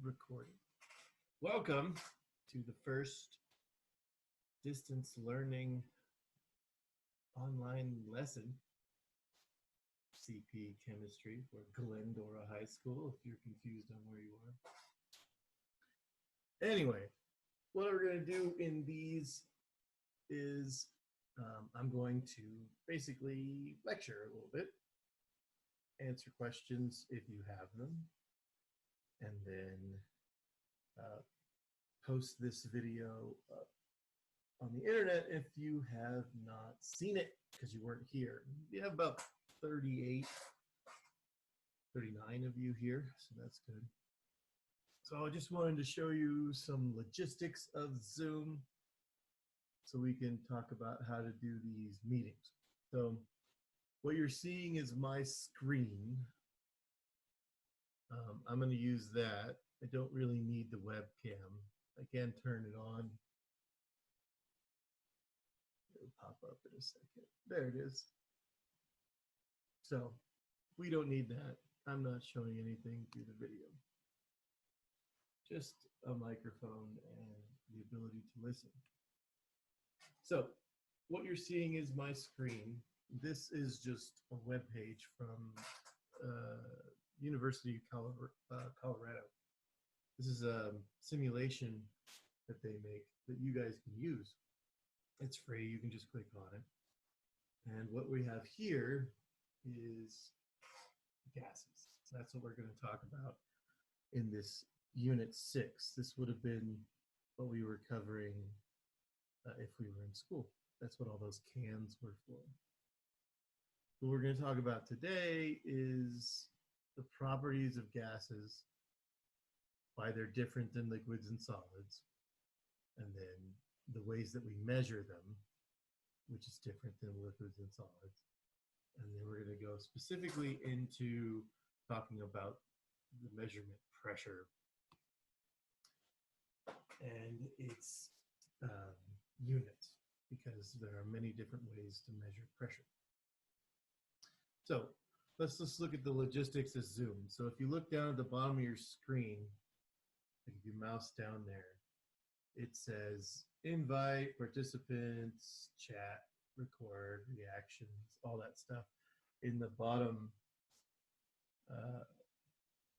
Recording. Welcome to the first distance learning online lesson, CP Chemistry for Glendora High School, if you're confused on where you are. Anyway, what we're going to do in these is I'm going to basically lecture a little bit, answer questions if you have them, and then post this video up on the internet if you have not seen it because you weren't here. We have about 38, 39 of you here, so that's good. So I just wanted to show you some logistics of Zoom so we can talk about how to do these meetings. So what you're seeing is my screen. I'm going to use that. I don't really need the webcam. I can turn it on. It'll pop up in a second. There it is. So we don't need that. I'm not showing anything through the video. Just a microphone and the ability to listen. So what you're seeing is my screen. This is just a web page from University of Colorado. This is a simulation that they make that you guys can use. It's free. You can just click on it. And what we have here is gases. That's what we're going to talk about in this Unit 6. This would have been what we were covering if we were in school. That's what all those cans were for. What we're going to talk about today is the properties of gases, why they're different than liquids and solids, and then the ways that we measure them, which is different than liquids and solids. And then we're going to go specifically into talking about the measurement pressure and its units, because there are many different ways to measure pressure. So let's just look at the logistics of Zoom. So if you look down at the bottom of your screen, if you mouse down there, it says invite, participants, chat, record, reactions, all that stuff. In the bottom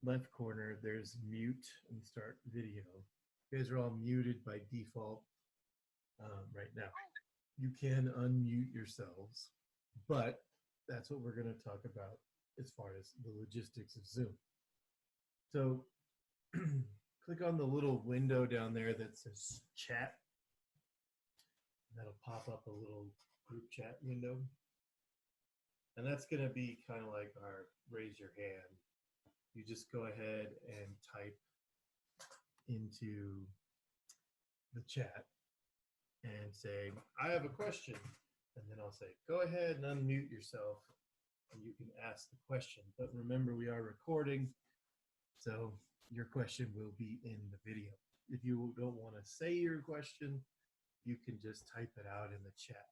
left corner, there's mute and start video. You guys are all muted by default right now. You can unmute yourselves, but that's what we're going to talk about as far as the logistics of Zoom. So click on the little window down there that says chat. That'll pop up a little group chat window. And that's going to be kind of like our raise your hand. You just go ahead and type into the chat and say, I have a question. And then I'll say, go ahead and unmute yourself and you can ask the question. But remember, we are recording, so your question will be in the video. If you don't want to say your question, you can just type it out in the chat.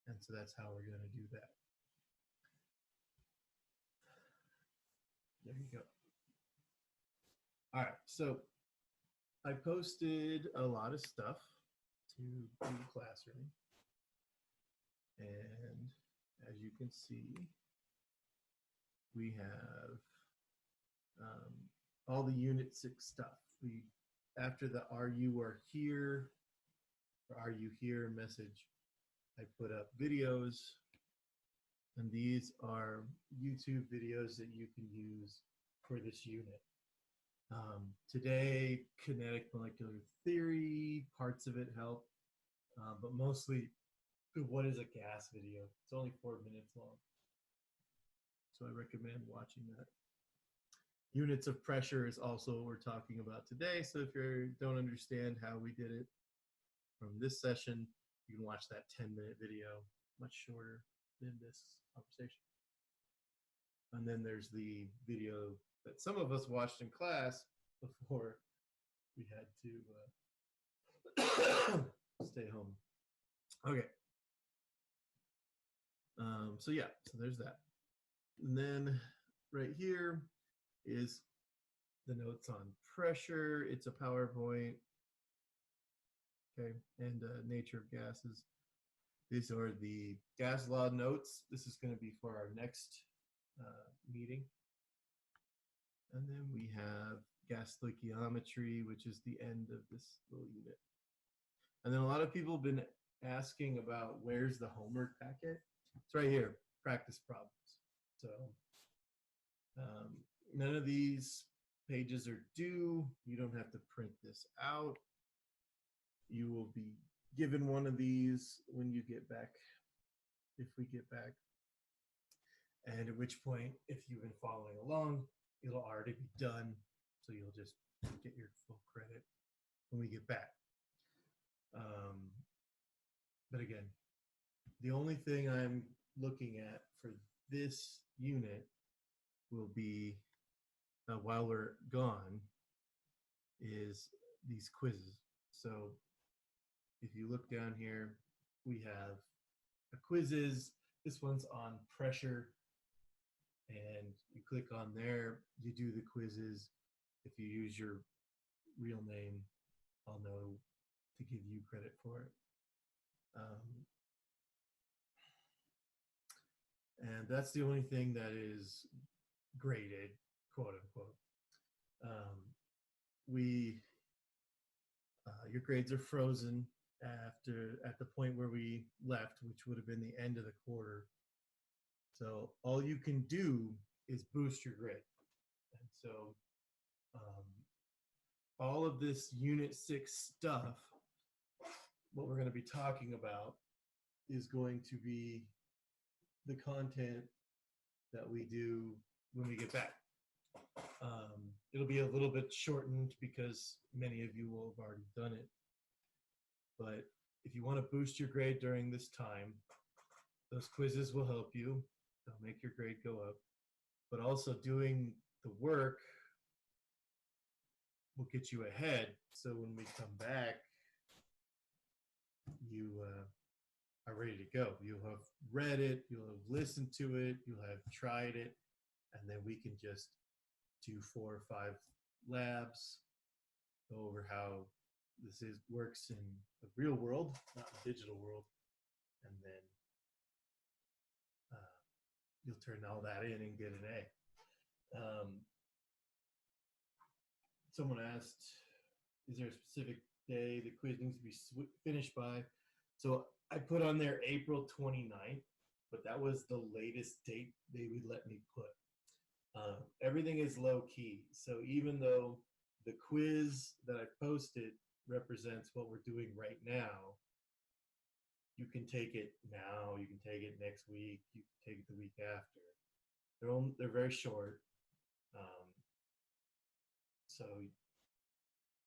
And so that's how we're going to do that. There you go. All right, so I posted a lot of stuff to Google Classroom. And as you can see, we have all the Unit 6 stuff. After the "Are you are here" or "Are you here" message, I put up videos, and these are YouTube videos that you can use for this unit. Today, kinetic molecular theory, parts of it help, but mostly what is a gas video. It's only 4 minutes long. So I recommend watching that. Units of pressure is also what we're talking about today. So if you don't understand how we did it from this session, you can watch that 10-minute video, much shorter than this conversation. And then there's the video that some of us watched in class before we had to stay home. Okay. So yeah, so there's that. And then right here is the notes on pressure. It's a PowerPoint. Okay, and nature of gases. These are the gas law notes. This is going to be for our next meeting. And then we have gas stoichiometry, which is the end of this little unit. And then a lot of people have been asking about where's the homework packet. It's right here, practice problems. So none of these pages are due. You don't have to print this out. You will be given one of these when you get back, if we get back. And at which point, if you've been following along, it'll already be done. So you'll just get your full credit when we get back. But again, the only thing I'm looking at for this unit will be, while we're gone, is these quizzes. So if you look down here, we have a quizzes. This one's on pressure. And you click on there, you do the quizzes. If you use your real name, I'll know to give you credit for it. And that's the only thing that is graded, quote unquote. Your grades are frozen at the point where we left, which would have been the end of the quarter. So all you can do is boost your grid. And so all of this Unit 6 stuff, what we're going to be talking about is going to be the content that we do when we get back. It'll be a little bit shortened because many of you will have already done it. But if you want to boost your grade during this time, those quizzes will help you. They'll make your grade go up. But also doing the work will get you ahead. So when we come back, you are ready to go. You'll have read it, you'll have listened to it, you'll have tried it, and then we can just do 4 or 5 labs, go over how this works in the real world, not the digital world, and then you'll turn all that in and get an A. Someone asked, is there a specific day the quiz needs to be finished by? So I put on there April 29th, but that was the latest date they would let me put. Everything is low key. So even though the quiz that I posted represents what we're doing right now, you can take it now, you can take it next week, you can take it the week after. They're very short. So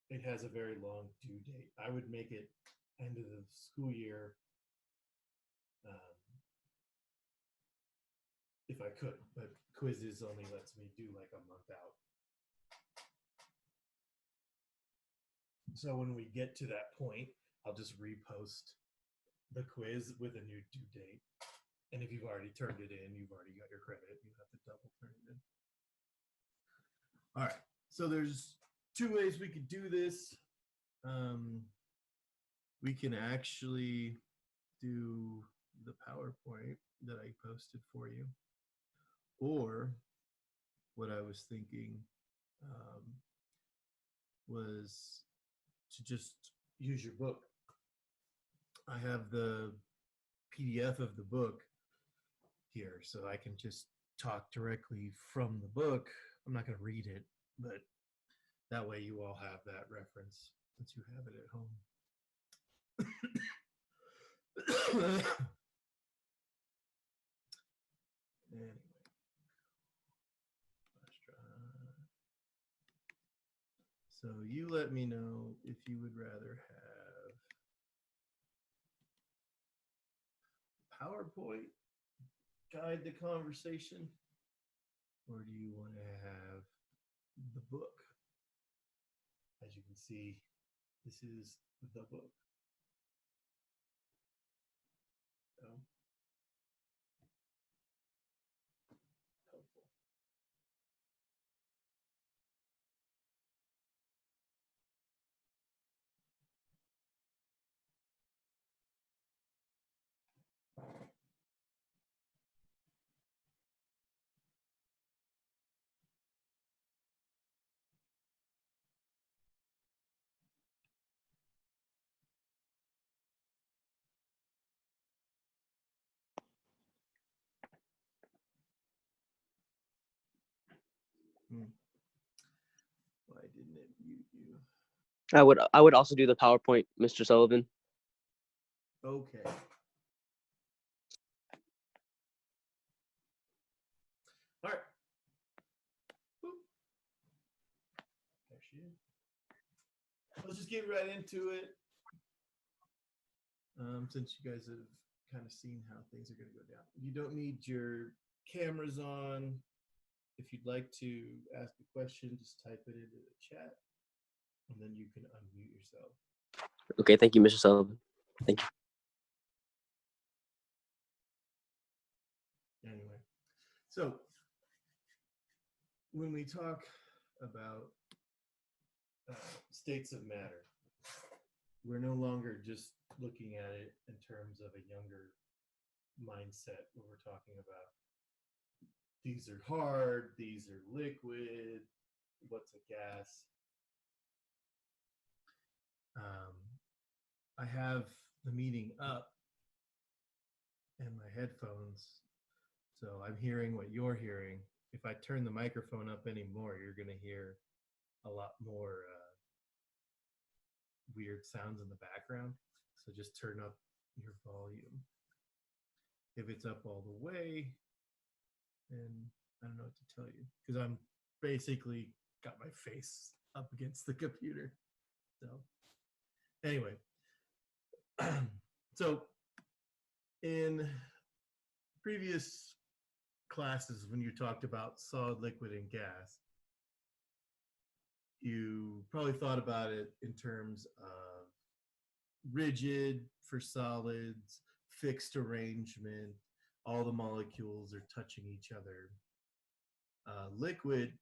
it has a very long due date. I would make it end of the school year if I could, but quizzes only lets me do like a month out. So when we get to that point, I'll just repost the quiz with a new due date. And if you've already turned it in, you've already got your credit. You have to double turn it in. All right. So there's 2 ways we could do this. We can actually do the PowerPoint that I posted for you. Or what I was thinking was to just use your book. I have the PDF of the book here, so I can just talk directly from the book. I'm not going to read it, but that way you all have that reference since you have it at home. Anyway, let's try. So you let me know if you would rather have PowerPoint guide the conversation, or do you want to have the book? As you can see, this is the book. So, helpful. Hmm. Why didn't it mute you? I would also do the PowerPoint, Mr. Sullivan. Okay. All right. Boop. There she is. Let's just get right into it. Since you guys have kind of seen how things are going to go down, you don't need your cameras on. If you'd like to ask a question, just type it into the chat, and then you can unmute yourself. Okay, thank you, Mr. Sullivan. Thank you. Anyway, so when we talk about states of matter, we're no longer just looking at it in terms of a younger mindset where we're talking about these are hard, these are liquid, what's a gas. I have the meeting up and my headphones, so I'm hearing what you're hearing. If I turn the microphone up anymore, you're going to hear a lot more weird sounds in the background. So just turn up your volume. If it's up all the way, then I don't know what to tell you because I'm basically got my face up against the computer. So anyway, so in previous classes, when you talked about solid, liquid, and gas, you probably thought about it in terms of rigid for solids, fixed arrangement, all the molecules are touching each other. Liquid,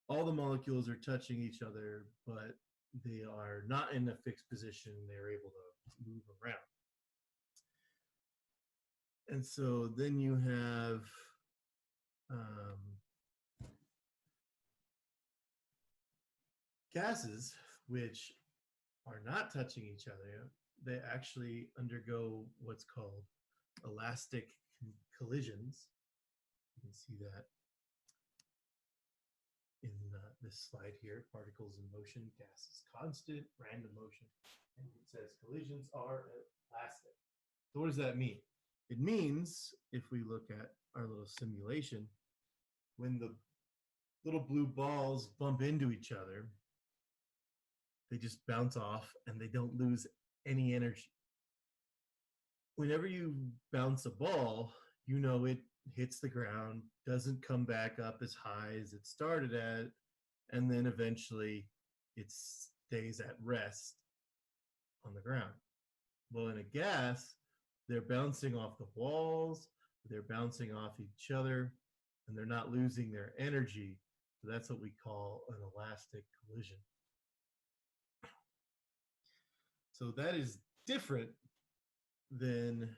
all the molecules are touching each other, but they are not in a fixed position. They're able to move around. And so then you have gases, which are not touching each other. They actually undergo what's called elastic collisions. You can see that in this slide here. Particles in motion, gas is constant, random motion. And it says collisions are elastic. So what does that mean? It means, if we look at our little simulation, when the little blue balls bump into each other, they just bounce off and they don't lose any energy. Whenever you bounce a ball, you know it hits the ground, doesn't come back up as high as it started at, and then eventually it stays at rest on the ground. Well, in a gas, they're bouncing off the walls, they're bouncing off each other, and they're not losing their energy. So that's what we call an elastic collision. So that is different than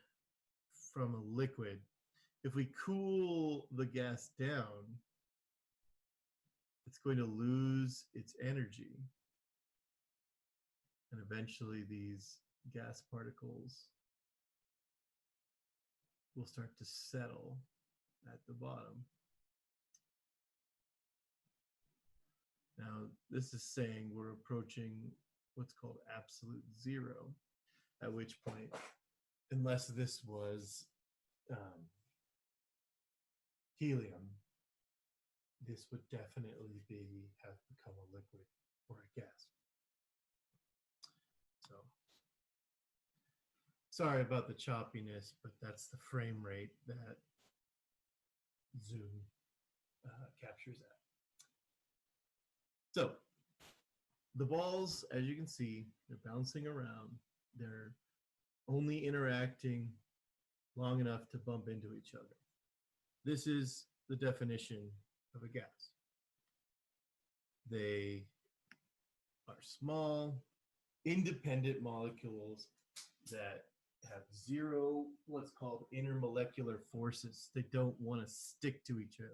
from a liquid. If we cool the gas down, it's going to lose its energy. And eventually these gas particles will start to settle at the bottom. Now, this is saying we're approaching what's called absolute zero, at which point, unless this was helium, this would definitely have become a liquid or a gas. So, sorry about the choppiness, but that's the frame rate that Zoom captures at. So, the balls, as you can see, they're bouncing around. They're only interacting long enough to bump into each other. This is the definition of a gas. They are small, independent molecules that have zero what's called intermolecular forces. They don't want to stick to each other.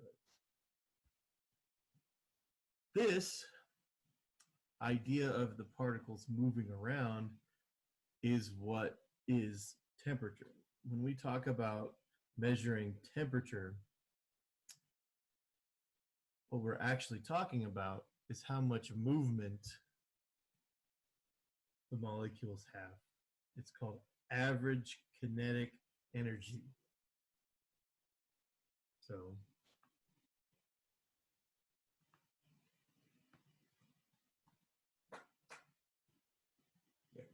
This idea of the particles moving around is what is temperature. When we talk about measuring temperature, What we're actually talking about is how much movement the molecules have. It's called average kinetic energy. So there we go.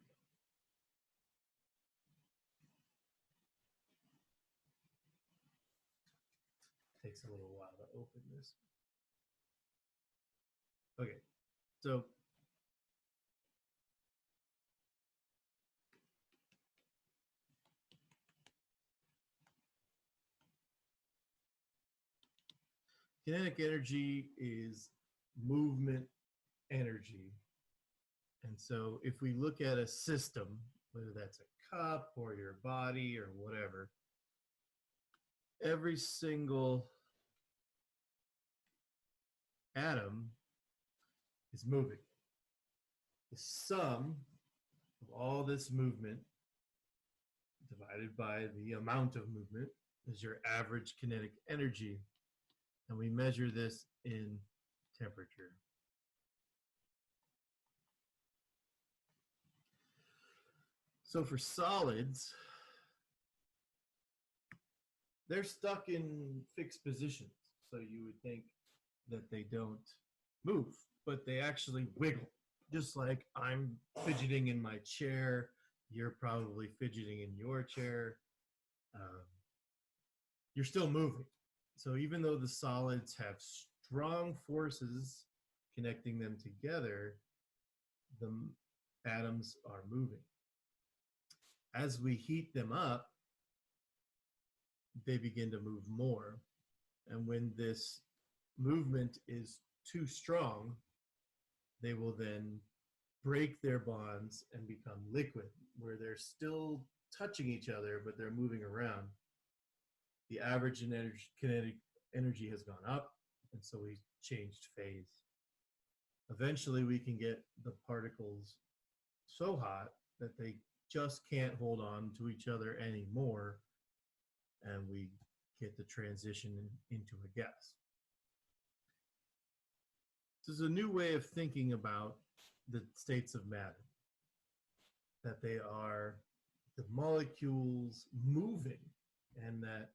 Takes a little while to open this. Okay, so kinetic energy is movement energy. And so if we look at a system, whether that's a cup or your body or whatever, every single atom is moving. The sum of all this movement divided by the amount of movement is your average kinetic energy. And we measure this in temperature. So for solids, they're stuck in fixed positions. So you would think that they don't move, but they actually wiggle. Just like I'm fidgeting in my chair, you're probably fidgeting in your chair. You're still moving. So even though the solids have strong forces connecting them together, the atoms are moving. As we heat them up, they begin to move more. And when this movement is too strong, they will then break their bonds and become liquid, where they're still touching each other, but they're moving around. The average kinetic energy has gone up, and so we changed phase. Eventually, we can get the particles so hot that they just can't hold on to each other anymore, and we get the transition into a gas. This is a new way of thinking about the states of matter, that they are the molecules moving, and that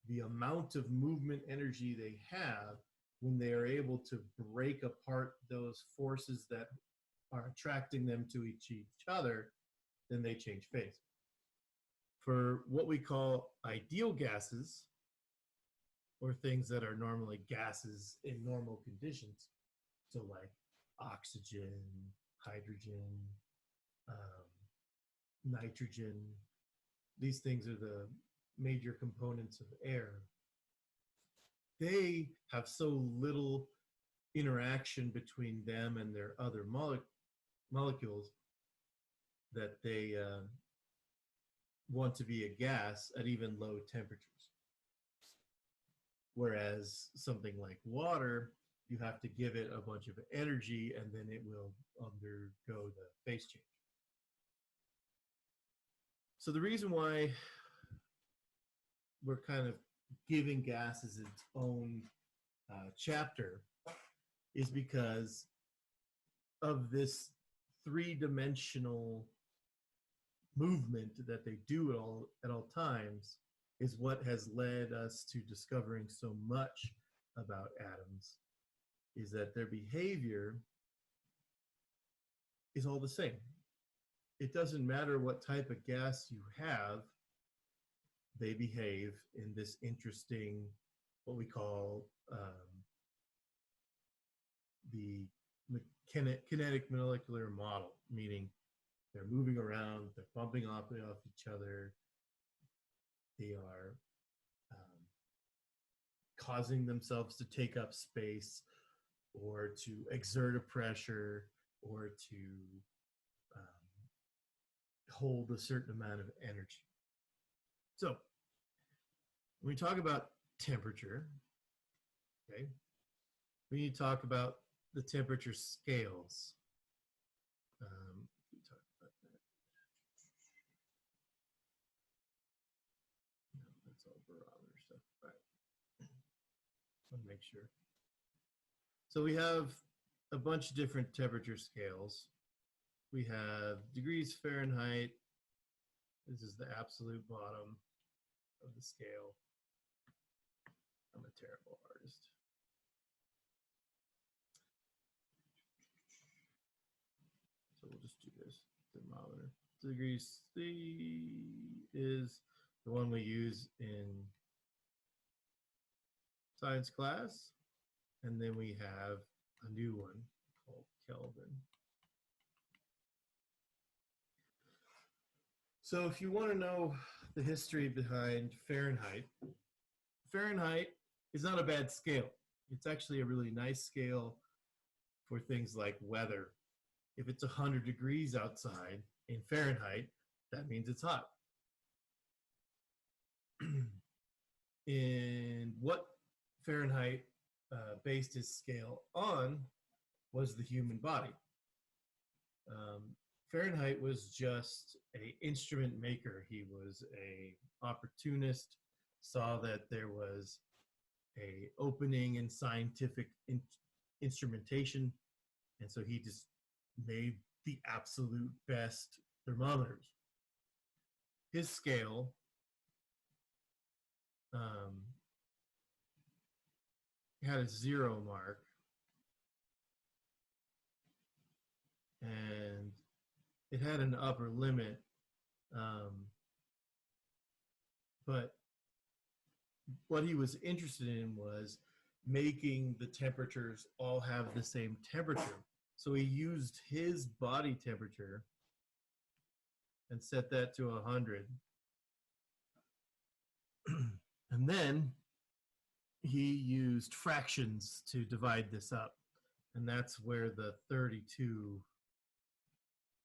the amount of movement energy they have, when they are able to break apart those forces that are attracting them to each other, then they change phase. For what we call ideal gases, or things that are normally gases in normal conditions, so like oxygen, hydrogen, nitrogen, these things are the major components of air. They have so little interaction between them and their other molecules that they want to be a gas at even low temperatures. Whereas something like water, you have to give it a bunch of energy and then it will undergo the phase change. So the reason why we're kind of giving gases its own chapter is because of this three-dimensional movement that they do at all times is what has led us to discovering so much about atoms, is that their behavior is all the same. It doesn't matter what type of gas you have, they behave in this interesting, what we call the kinetic molecular model, meaning they're moving around, they're bumping off each other, they are causing themselves to take up space or to exert a pressure or to hold a certain amount of energy. So when we talk about temperature, okay, we need to talk about the temperature scales. We talked about that. No, that's all barometer stuff. All right. I want to make sure. So we have a bunch of different temperature scales. We have degrees Fahrenheit. This is the absolute bottom of the scale. I'm a terrible artist. So we'll just do this thermometer. Degrees C is the one we use in science class. And then we have a new one called Kelvin. So if you want to know the history behind Fahrenheit, Fahrenheit is not a bad scale. It's actually a really nice scale for things like weather. If it's 100 degrees outside in Fahrenheit, that means it's hot. And what Fahrenheit based his scale on was the human body. Fahrenheit was just an instrument maker. He was a opportunist, saw that there was a opening in scientific instrumentation, and so he just made the absolute best thermometers. His scale had a 0 mark, and it had an upper limit, but what he was interested in was making the temperatures all have the same temperature. So he used his body temperature and set that to 100. And then he used fractions to divide this up. And that's where the 32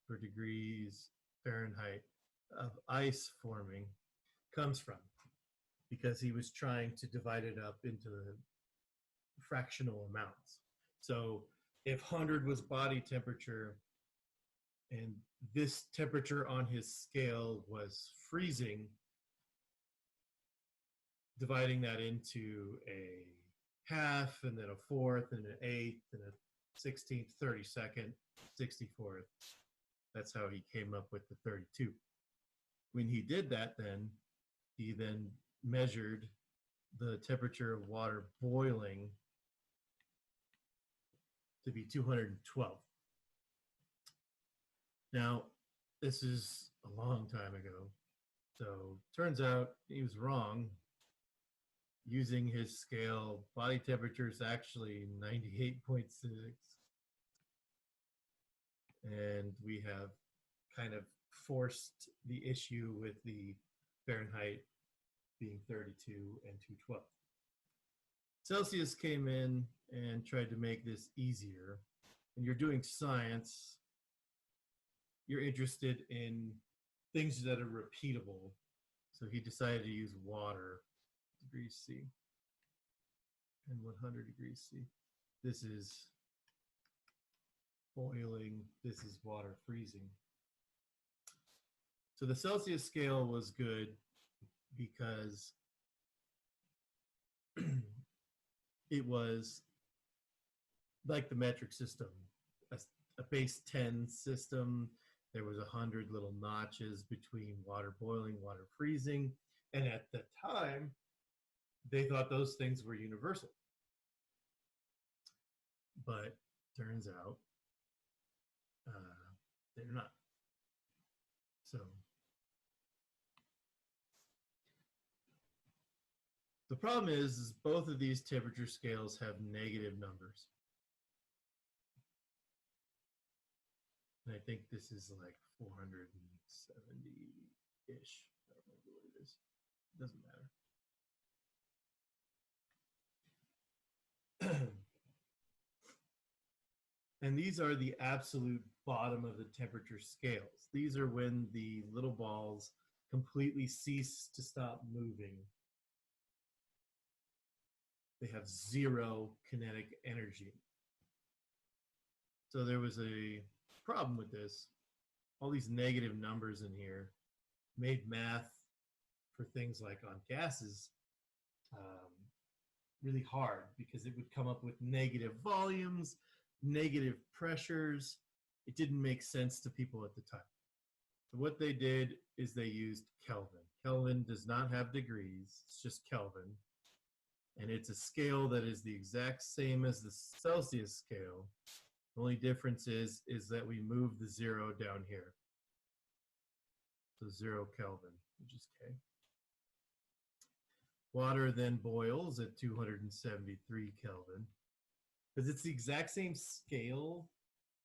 per degrees Fahrenheit of ice forming comes from, because he was trying to divide it up into fractional amounts. So if 100 was body temperature and this temperature on his scale was freezing, dividing that into a half and then a fourth and an eighth and a 16th, 32nd, 64th. That's how he came up with the 32. When he did that, then he then measured the temperature of water boiling to be 212. Now, this is a long time ago. So turns out he was wrong. Using his scale, body temperature is actually 98.6. And we have kind of forced the issue with the Fahrenheit being 32 and 212. Celsius came in and tried to make this easier. When you're doing science, you're interested in things that are repeatable. So he decided to use water, degrees C, and 100 degrees C. This is boiling, this is water freezing. So the Celsius scale was good because it was like the metric system, a base 10 system. There was 100 little notches between water boiling, water freezing. And at the time, they thought those things were universal. But turns out they're not. So the problem is both of these temperature scales have negative numbers. And I think this is like 470-ish. I don't remember what it is. It doesn't matter. And these are the absolute bottom of the temperature scales. These are when the little balls completely cease to stop moving. They have 0 kinetic energy. So there was a problem with this. All these negative numbers in here made math for things like on gases really hard because it would come up with negative volumes, negative pressures. It didn't make sense to people at the time. So what they did is they used Kelvin. Kelvin does not have degrees, it's just Kelvin. And it's a scale that is the exact same as the Celsius scale. The only difference is that we move the 0 down here. So 0 Kelvin, which is K. Water then boils at 273 Kelvin. Because it's the exact same scale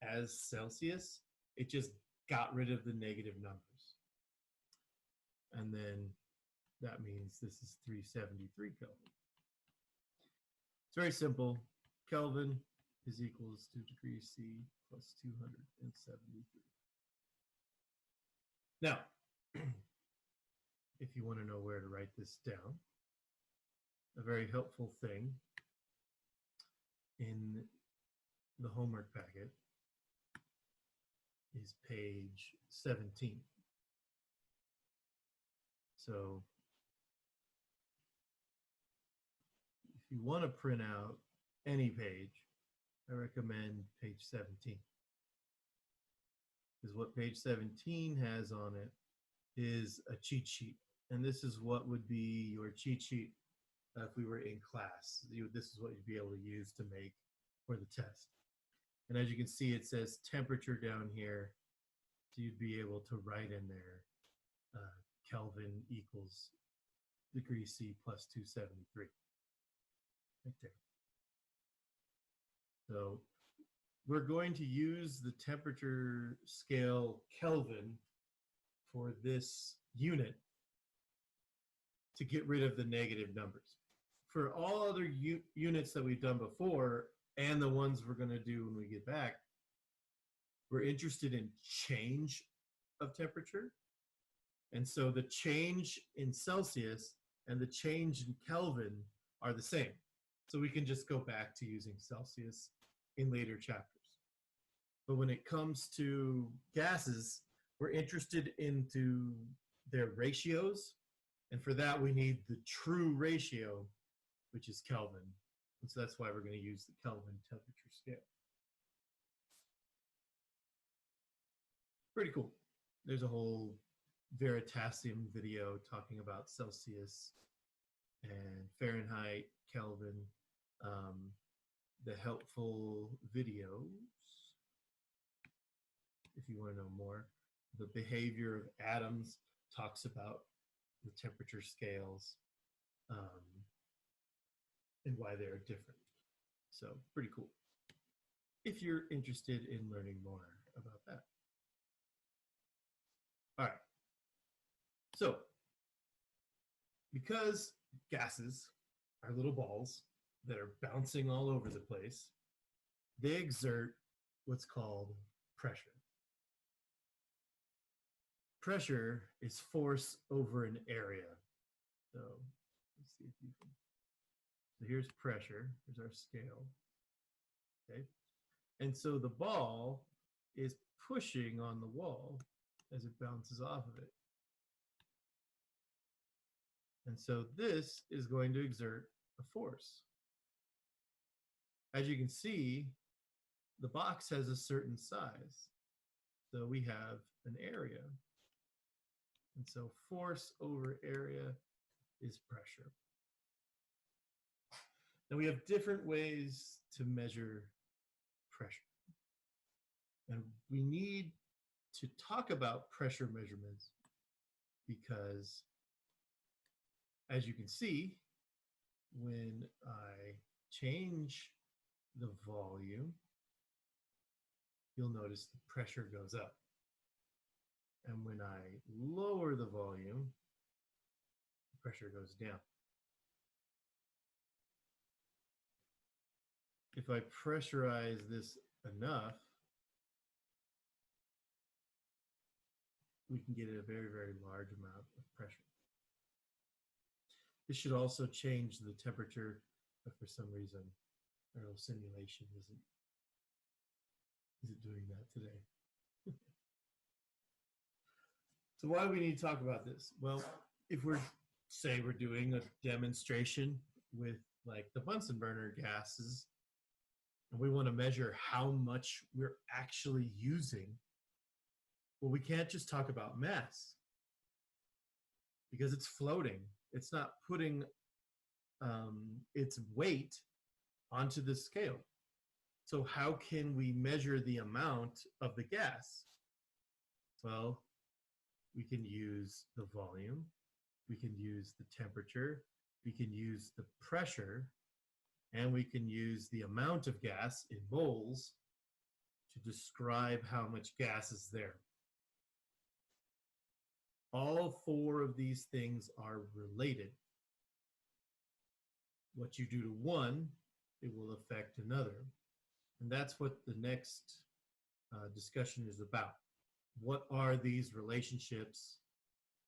as Celsius, it just got rid of the negative numbers. And then that means this is 373 Kelvin. It's very simple. Kelvin is equals to degrees C plus 273. Now, if you want to know where to write this down, a very helpful thing in the homework packet is page 17. So if you want to print out any page, I recommend page 17. Because what page 17 has on it is a cheat sheet. And this is what would be your cheat sheet if we were in class. This is what you'd be able to use to make for the test. And as you can see, it says temperature down here. So you'd be able to write in there Kelvin equals degrees C plus 273. Right there. So we're going to use the temperature scale Kelvin for this unit to get rid of the negative numbers. For all other units that we've done before and the ones we're going to do when we get back, we're interested in change of temperature. And so the change in Celsius and the change in Kelvin are the same. So we can just go back to using Celsius in later chapters. But when it comes to gases, we're interested into their ratios. And for that, we need the true ratio, which is Kelvin. And so that's why we're going to use the Kelvin temperature scale. Pretty cool. There's a whole Veritasium video talking about Celsius and Fahrenheit, Kelvin, the helpful videos, if you want to know more. The behavior of atoms talks about the temperature scales and why they're different. So pretty cool if you're interested in learning more about that. All right. So because gases are little balls that are bouncing all over the place, they exert what's called pressure. Pressure is force over an area. So let's see if you can. So here's pressure. Here's our scale. Okay. And so the ball is pushing on the wall as it bounces off of it. And so this is going to exert a force. As you can see, the box has a certain size. So we have an area. And so force over area is pressure. Now we have different ways to measure pressure. And we need to talk about pressure measurements because, as you can see, when I change the volume, you'll notice the pressure goes up. And when I lower the volume, the pressure goes down. If I pressurize this enough, we can get a very, very large amount of pressure. This should also change the temperature, but for some reason, our little simulation isn't doing that today. So why do we need to talk about this? Well, if we're doing a demonstration with like the Bunsen burner gases, and we want to measure how much we're actually using, well, we can't just talk about mass because it's floating. It's not putting its weight onto the scale. So how can we measure the amount of the gas? Well, we can use the volume, we can use the temperature, we can use the pressure, and we can use the amount of gas in moles to describe how much gas is there. All four of these things are related. What you do to one, it will affect another. And that's what the next discussion is about. What are these relationships,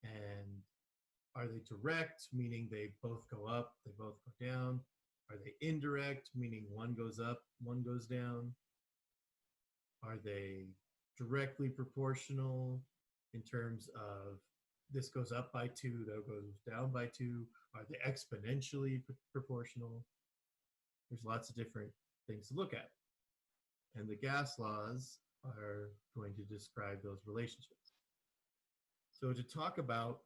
and are they direct, meaning they both go up, they both go down? Are they indirect, meaning one goes up, one goes down? Are they directly proportional in terms of this goes up by 2, that goes down by 2? Are they exponentially proportional? There's lots of different things to look at. And the gas laws are going to describe those relationships. So to talk about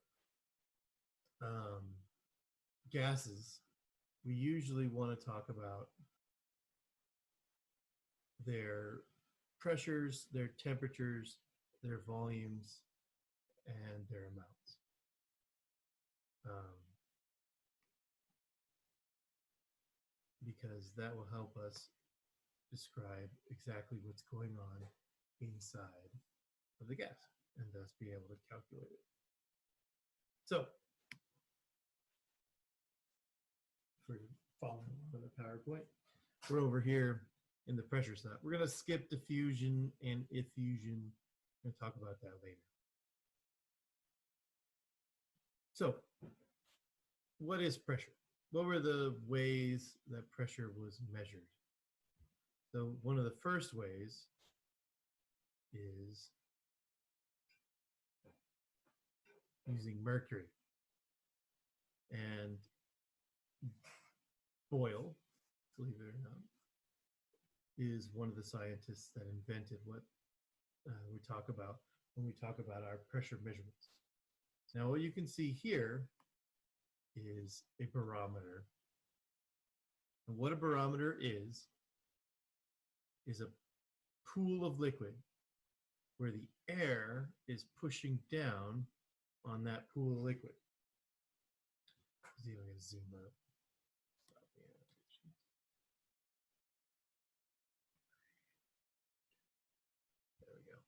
gases, we usually want to talk about their pressures, their temperatures, their volumes, and their amounts. Because that will help us describe exactly what's going on inside of the gas and thus be able to calculate it. So, for following on the PowerPoint, we're over here in the pressure side. We're going to skip diffusion and effusion. We're going to talk about that later. So, what is pressure? What were the ways that pressure was measured? So one of the first ways is using mercury. And Boyle, believe it or not, is one of the scientists that invented what we talk about when we talk about our pressure measurements. Now what you can see here is a barometer. And what a barometer is a pool of liquid where the air is pushing down on that pool of liquid. Let's see if I can zoom up. Stop the annotation. There we go.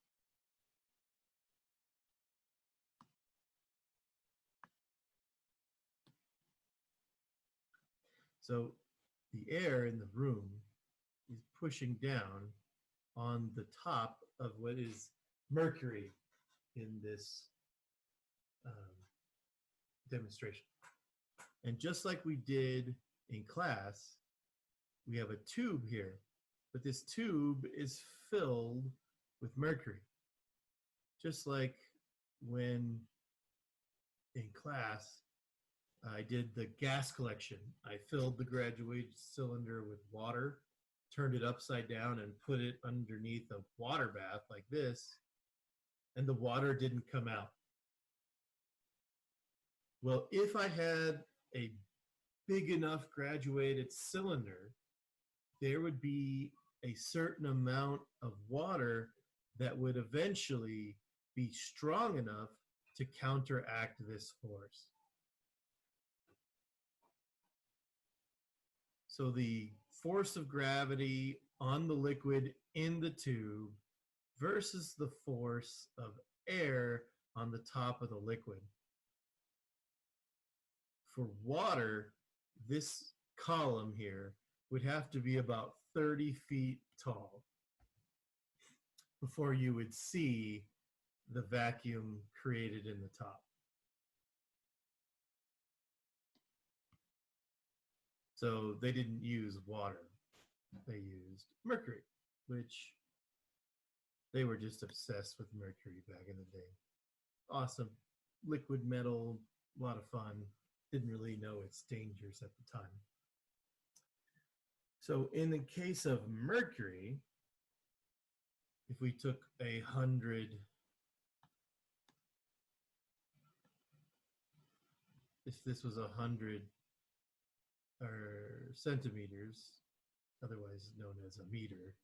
So the air in the room is pushing down on the top of what is mercury in this demonstration. And just like we did in class, we have a tube here, but this tube is filled with mercury. Just like when in class, I did the gas collection. I filled the graduated cylinder with water, turned it upside down and put it underneath a water bath like this, and the water didn't come out. Well, if I had a big enough graduated cylinder, there would be a certain amount of water that would eventually be strong enough to counteract this force. So the force of gravity on the liquid in the tube versus the force of air on the top of the liquid. For water, this column here would have to be about 30 feet tall before you would see the vacuum created in the top. So they didn't use water. They used mercury, which they were just obsessed with mercury back in the day. Awesome. Liquid metal, a lot of fun. Didn't really know its dangers at the time. So in the case of mercury, if we took 100, if this was 100 or centimeters, otherwise known as a meter,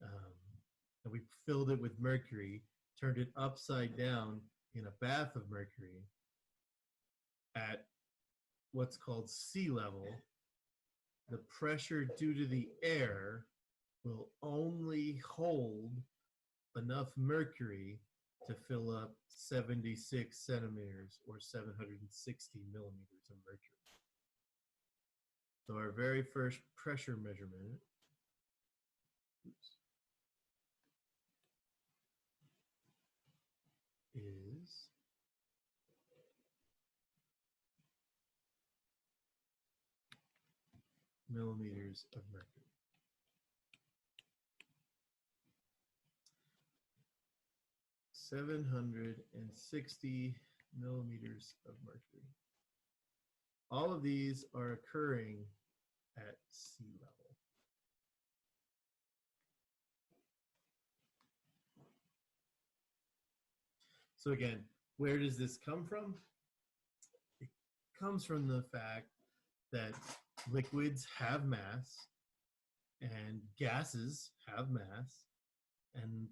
and we filled it with mercury, turned it upside down in a bath of mercury at what's called sea level, the pressure due to the air will only hold enough mercury to fill up 76 centimeters or 760 millimeters of mercury. So our very first pressure measurement is millimeters of mercury. 760 millimeters of mercury. All of these are occurring at sea level. So again, where does this come from? It comes from the fact that liquids have mass and gases have mass, and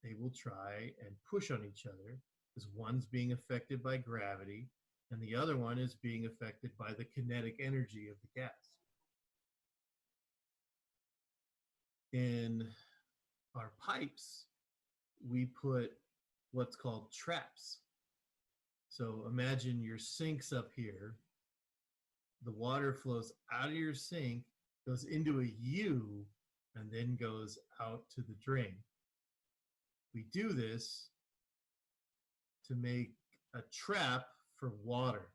they will try and push on each other because one's being affected by gravity and the other one is being affected by the kinetic energy of the gas. In our pipes, we put what's called traps. So imagine your sink's up here. The water flows out of your sink, goes into a U, and then goes out to the drain. We do this to make a trap for water.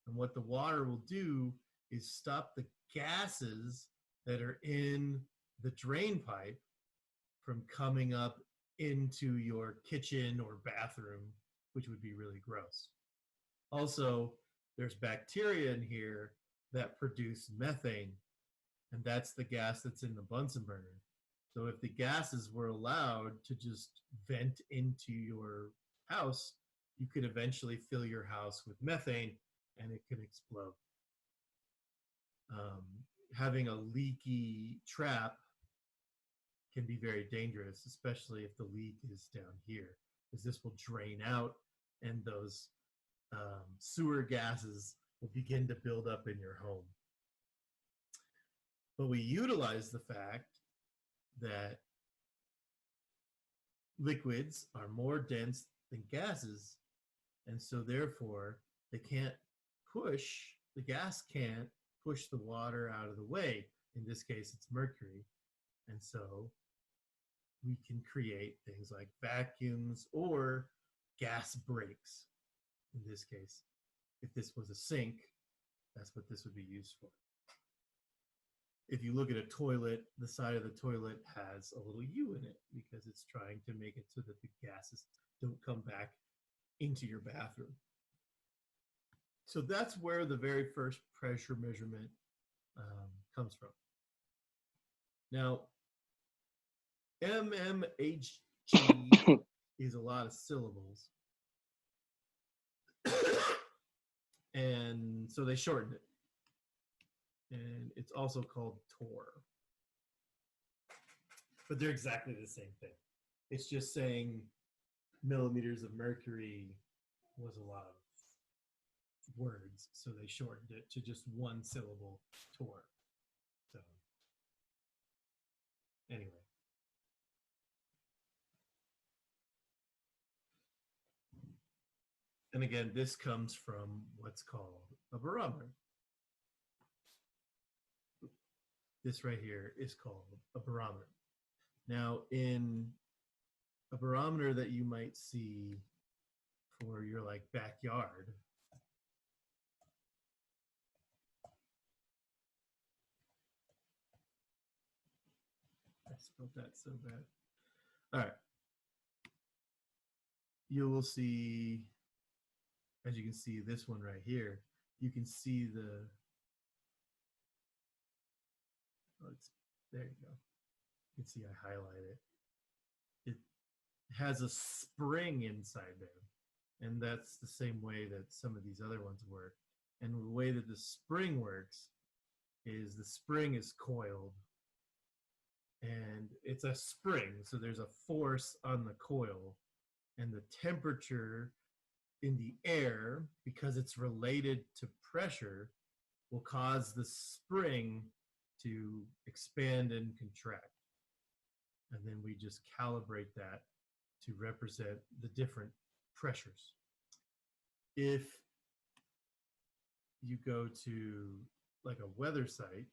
And what the water will do is stop the gases that are in the drain pipe from coming up into your kitchen or bathroom, which would be really gross. Also, there's bacteria in here that produce methane, and that's the gas that's in the Bunsen burner. So if the gases were allowed to just vent into your house, you could eventually fill your house with methane and it could explode. Having a leaky trap can be very dangerous, especially if the leak is down here, because this will drain out and those sewer gases will begin to build up in your home. But we utilize the fact that liquids are more dense than gases, and so therefore they can't push, the gas can't push the water out of the way. In this case, it's mercury. And so we can create things like vacuums or gas breaks. In this case, if this was a sink, that's what this would be used for. If you look at a toilet, the side of the toilet has a little U in it because it's trying to make it so that the gases don't come back into your bathroom. So that's where the very first pressure measurement comes from. Now, MMHG is a lot of syllables. And so they shortened it. And it's also called torr. But they're exactly the same thing. It's just saying millimeters of mercury was a lot of words, so they shortened it to just one syllable, torr. So anyway. And again, this comes from what's called a barometer. This right here is called a barometer. Now, in a barometer that you might see for your like backyard, I spelled that so bad. All right. You will see, as you can see this one right here, you can see the, There you go. You can see I highlight it. It has a spring inside there. And that's the same way that some of these other ones work. And the way that the spring works is the spring is coiled and it's a spring. So there's a force on the coil and the temperature in the air, because it's related to pressure, will cause the spring to expand and contract. And then we just calibrate that to represent the different pressures. If you go to like a weather site,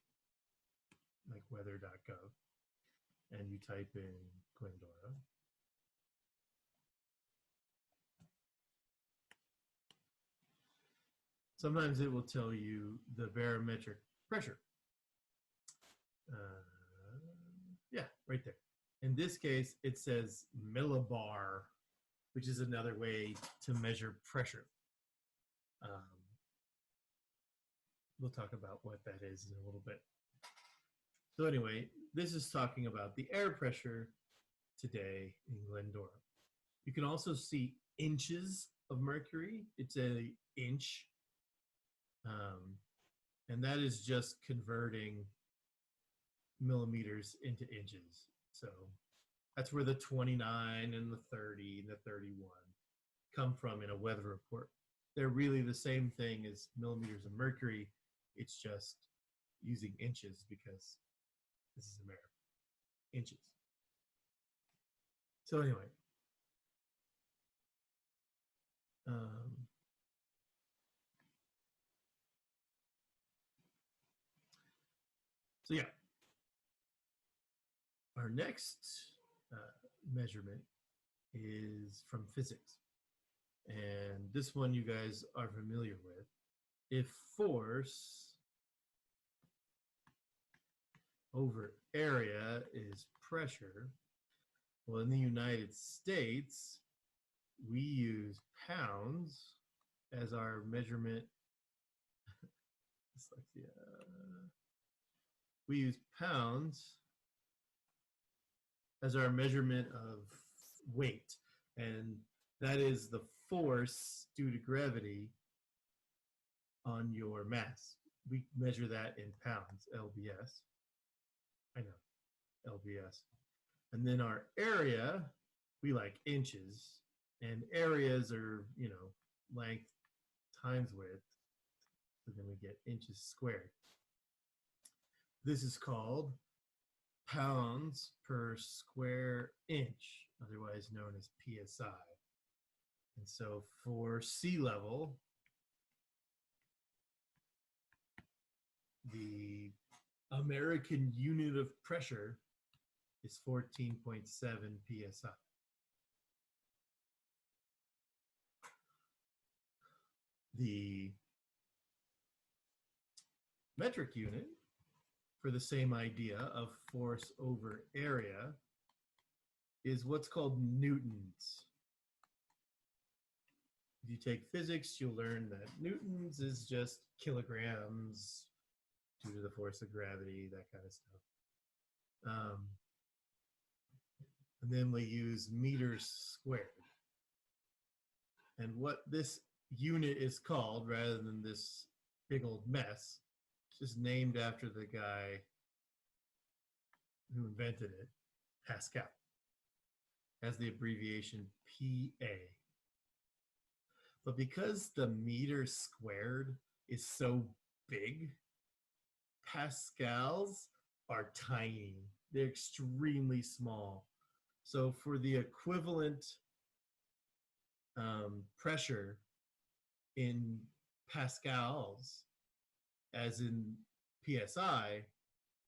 like weather.gov, and you type in Glendora, sometimes it will tell you the barometric pressure. Yeah, right there. In this case, it says millibar, which is another way to measure pressure. We'll talk about what that is in a little bit. So anyway, this is talking about the air pressure today in Glendora. You can also see inches of mercury. It's an inch. And that is just converting millimeters into inches. So that's where the 29 and the 30 and the 31 come from in a weather report. They're really the same thing as millimeters of mercury. It's just using inches because this is America. Inches. So anyway. So yeah. Our next measurement is from physics. And this one you guys are familiar with. If force over area is pressure, well, in the United States, we use pounds as our measurement. We use pounds as our measurement of weight, and that is the force due to gravity on your mass. We measure that in pounds, LBS. I know, LBS. And then our area, we like inches, and areas are, you know, length times width. So then we get inches squared. This is called pounds per square inch, otherwise known as PSI. And so for sea level, the American unit of pressure is 14.7 PSI. The metric unit for the same idea of force over area is what's called newtons. If you take physics, you'll learn that newtons is just kilograms due to the force of gravity, that kind of stuff. And then we use meters squared. And what this unit is called, rather than this big old mess, it's just named after the guy who invented it, Pascal. Has the abbreviation PA. But because the meter squared is so big, pascals are tiny. They're extremely small. So for the equivalent pressure in pascals, as in PSI,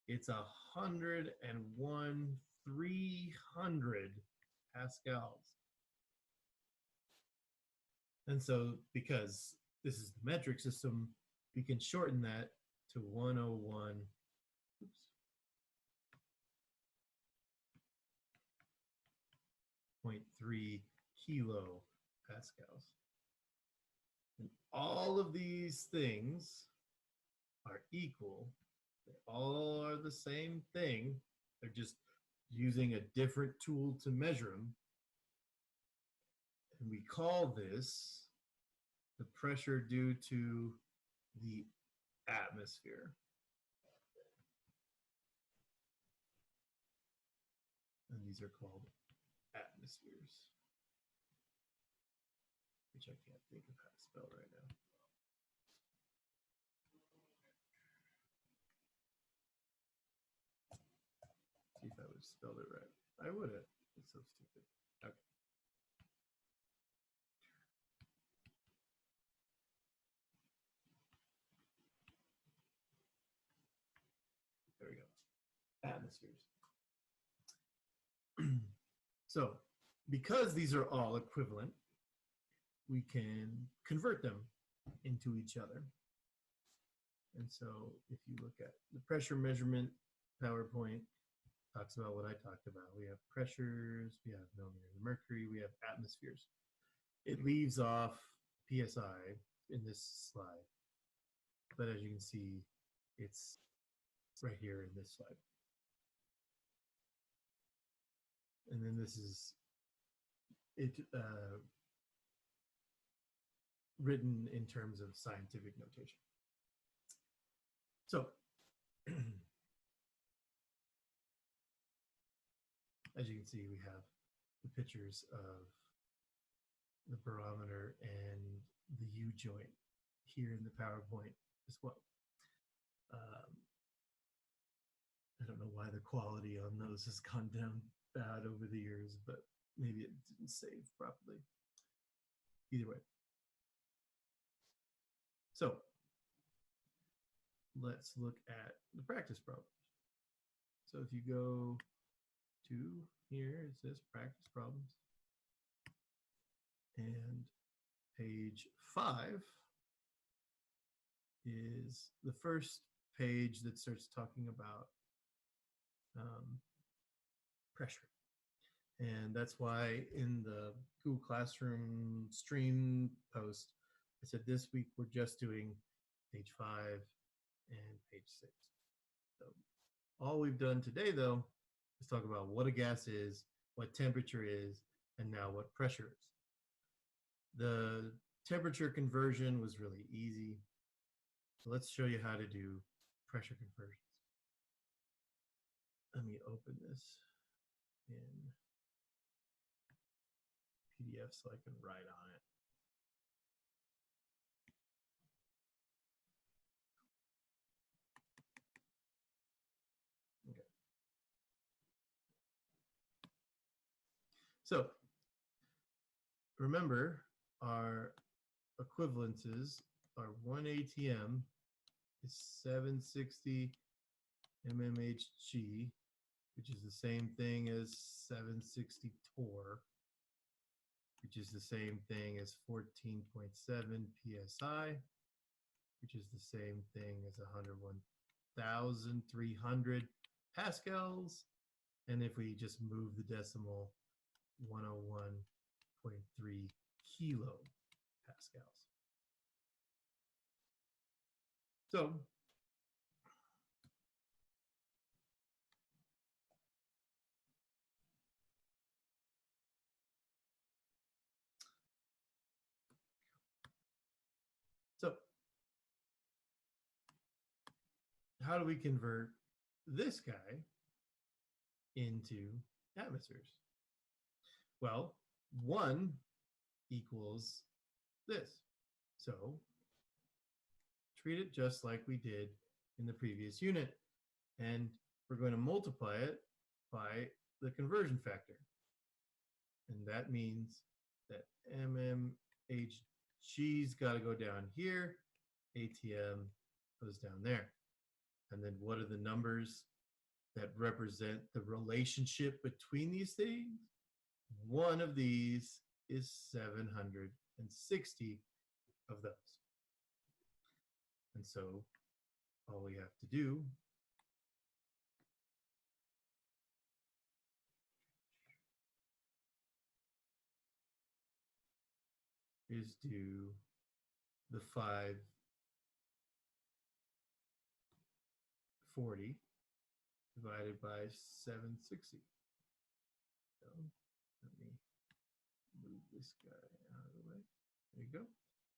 it's 101/300 pascals. And so because this is the metric system, we can shorten that to 101.3 kilo pascals. And all of these things are equal They all are the same thing. They're just using a different tool to measure them. And we call this the pressure due to the atmosphere. And these are called atmospheres, which I can't think of how to spell right now. See if I would have spelled it right. I would have. It's so stupid. Okay. There we go. Atmospheres. So, because these are all equivalent, we can convert them into each other. And so, if you look at the pressure measurement PowerPoint, talks about what I talked about. We have pressures, we have millimeters of mercury, we have atmospheres. It leaves off PSI in this slide, but as you can see, it's right here in this slide. And then this is it written in terms of scientific notation. So, as you can see, we have the pictures of the barometer and the U joint here in the PowerPoint as well. I don't know why the quality on those has gone down bad over the years, but maybe it didn't save properly. Either way. So let's look at the practice problems. So if you go to here, it says practice problems. And page 5 is the first page that starts talking about pressure. And that's why in the Google Classroom stream post, I said this week we're just doing page 5 and page 6. So all we've done today, though, is talk about what a gas is, what temperature is, and now what pressure is. The temperature conversion was really easy. So let's show you how to do pressure conversions. Let me open this in PDF so I can write on it. Okay. So remember, our equivalences are 1 ATM is 760 mmHg, which is the same thing as 760 torr, which is the same thing as 14.7 psi, which is the same thing as 101,300 pascals. And if we just move the decimal, 101.3 kilo pascals. So how do we convert this guy into atmospheres? Well, 1 equals this. So treat it just like we did in the previous unit. And we're going to multiply it by the conversion factor. And that means that mmHg's got to go down here. ATM goes down there. And then what are the numbers that represent the relationship between these things? One of these is 760 of those. And so all we have to do is do the 5 40 divided by 760. So let me move this guy out of the way. There you go.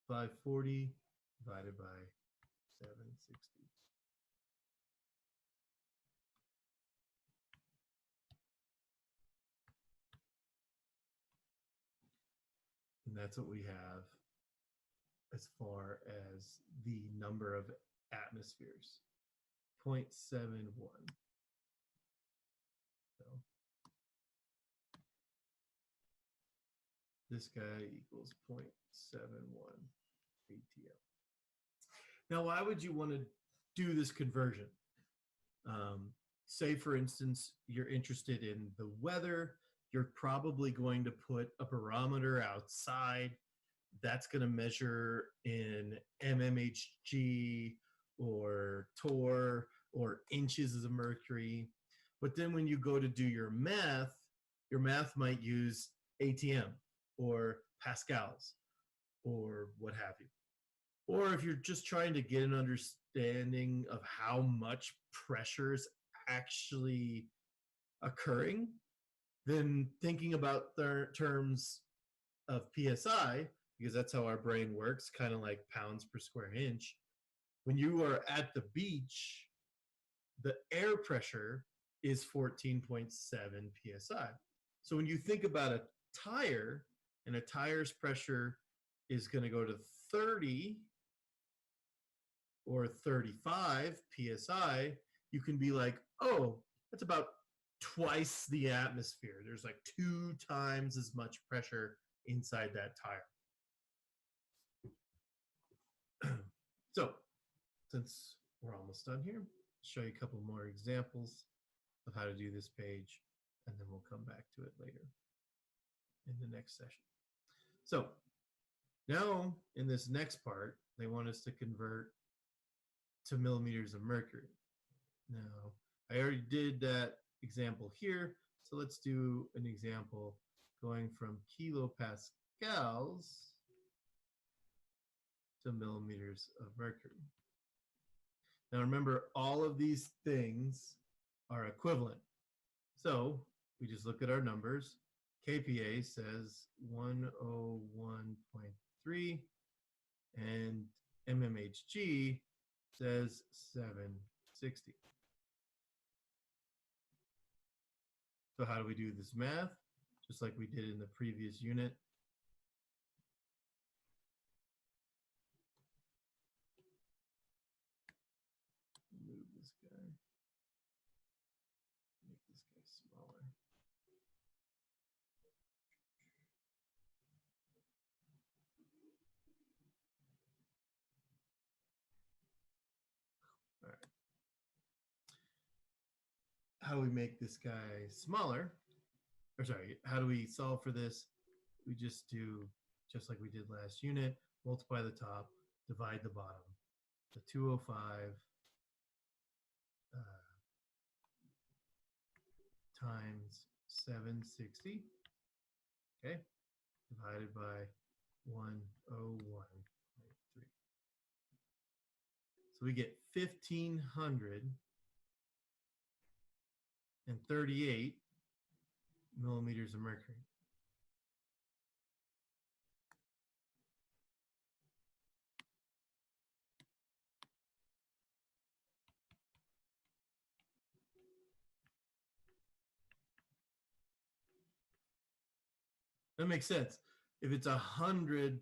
540 divided by 760. And that's what we have as far as the number of atmospheres, 0.71. So this guy equals 0.71 ATM. Now, why would you want to do this conversion? Say, for instance, you're interested in the weather. You're probably going to put a barometer outside. That's going to measure in mmHg or torr or inches of mercury. But then when you go to do your math might use ATM or pascals or what have you. Or if you're just trying to get an understanding of how much pressure is actually occurring, then thinking about terms of PSI, because that's how our brain works, kind of like pounds per square inch. When you are at the beach, the air pressure is 14.7 PSI. So when you think about a tire, and a tire's pressure is going to go to 30 or 35 PSI, you can be like, oh, that's about twice the atmosphere. There's like 2 times as much pressure inside that tire. So since we're almost done here, I'll show you a couple more examples of how to do this page, and then we'll come back to it later in the next session. So now in this next part, they want us to convert to millimeters of mercury. Now, I already did that example here, so let's do an example going from kilopascals to millimeters of mercury. Now remember, all of these things are equivalent. So we just look at our numbers. kPa says 101.3 and mmHg says 760. So how do we do this math? Just like we did in the previous unit. Move this guy. Make this guy smaller. All right. How do we make this guy smaller? Or sorry, how do we solve for this? We just do, just like we did last unit, multiply the top, divide the bottom. The 205 times 760, okay, divided by 101.3. So we get 1,538 millimeters of mercury. That makes sense. If it's 100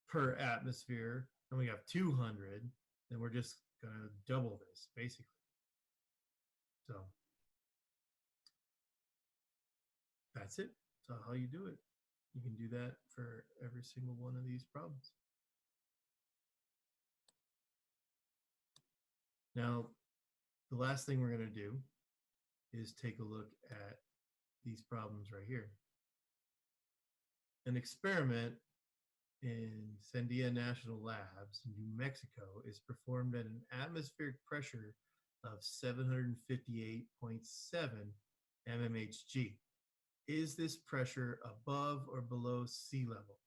per atmosphere and we have 200, then we're just going to double this, basically. So that's it. That's how you do it. You can do that for every single one of these problems. Now, the last thing we're going to do is take a look at these problems right here. An experiment in Sandia National Labs in New Mexico is performed at an atmospheric pressure of 758.7 mmHg. Is this pressure above or below sea level?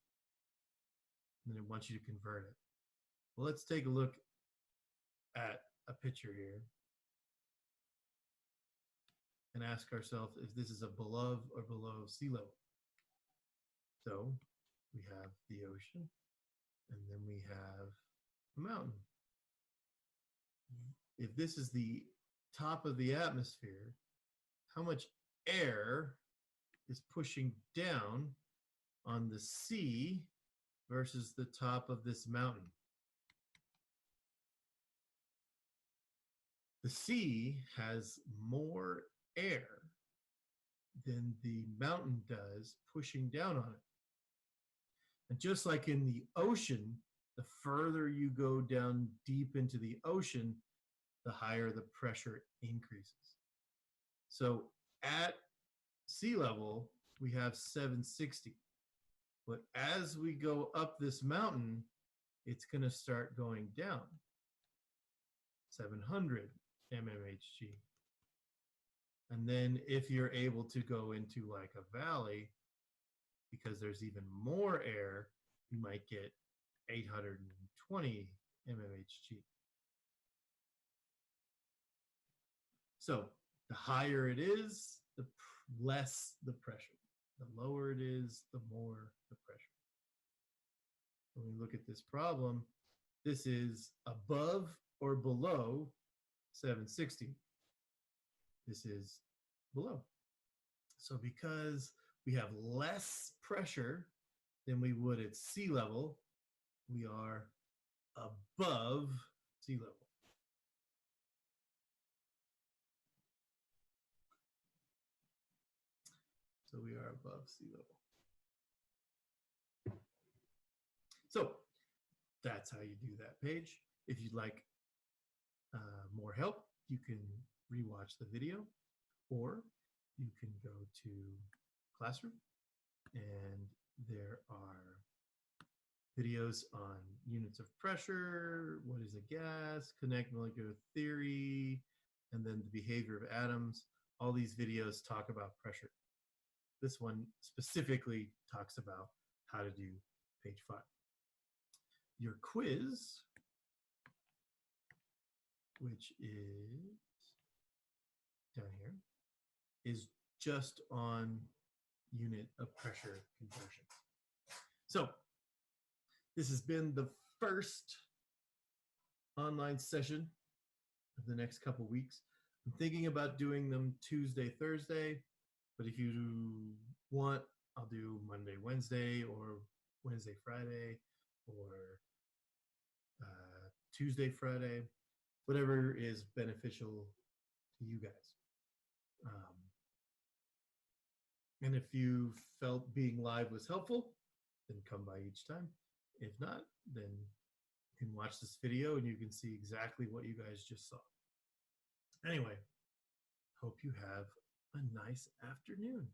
And it wants you to convert it. Well, let's take a look at a picture here. and ask ourselves if this is above or below sea level. So we have the ocean, and then we have a mountain. If this is the top of the atmosphere, how much air is pushing down on the sea versus the top of this mountain? The sea has more air than the mountain does pushing down on it. And just like in the ocean, the further you go down deep into the ocean, the higher the pressure increases. So at sea level, we have 760. But as we go up this mountain, it's going to start going down. 700 mmHg. And then if you're able to go into like a valley, because there's even more air, you might get 820 mmHg. So the higher it is, the less the pressure. The lower it is, the more the pressure. When we look at this problem, this is above or below 760. This is below. So because we have less pressure than we would at sea level, we are above sea level. So we are above sea level. So that's how you do that page. If you'd like more help, you can rewatch the video, or you can go to Classroom, and there are videos on units of pressure, what is a gas, kinetic molecular theory, and then the behavior of atoms. All these videos talk about pressure. This one specifically talks about how to do page 5. Your quiz, which is down here, is just on unit of pressure conversion. So this has been the first online session of the next couple weeks. I'm thinking about doing them Tuesday, Thursday, but if you want, I'll do Monday, Wednesday, or Wednesday, Friday, or Tuesday, Friday, whatever is beneficial to you guys. And if you felt being live was helpful, then come by each time. If not, then you can watch this video and you can see exactly what you guys just saw. Anyway, hope you have a nice afternoon.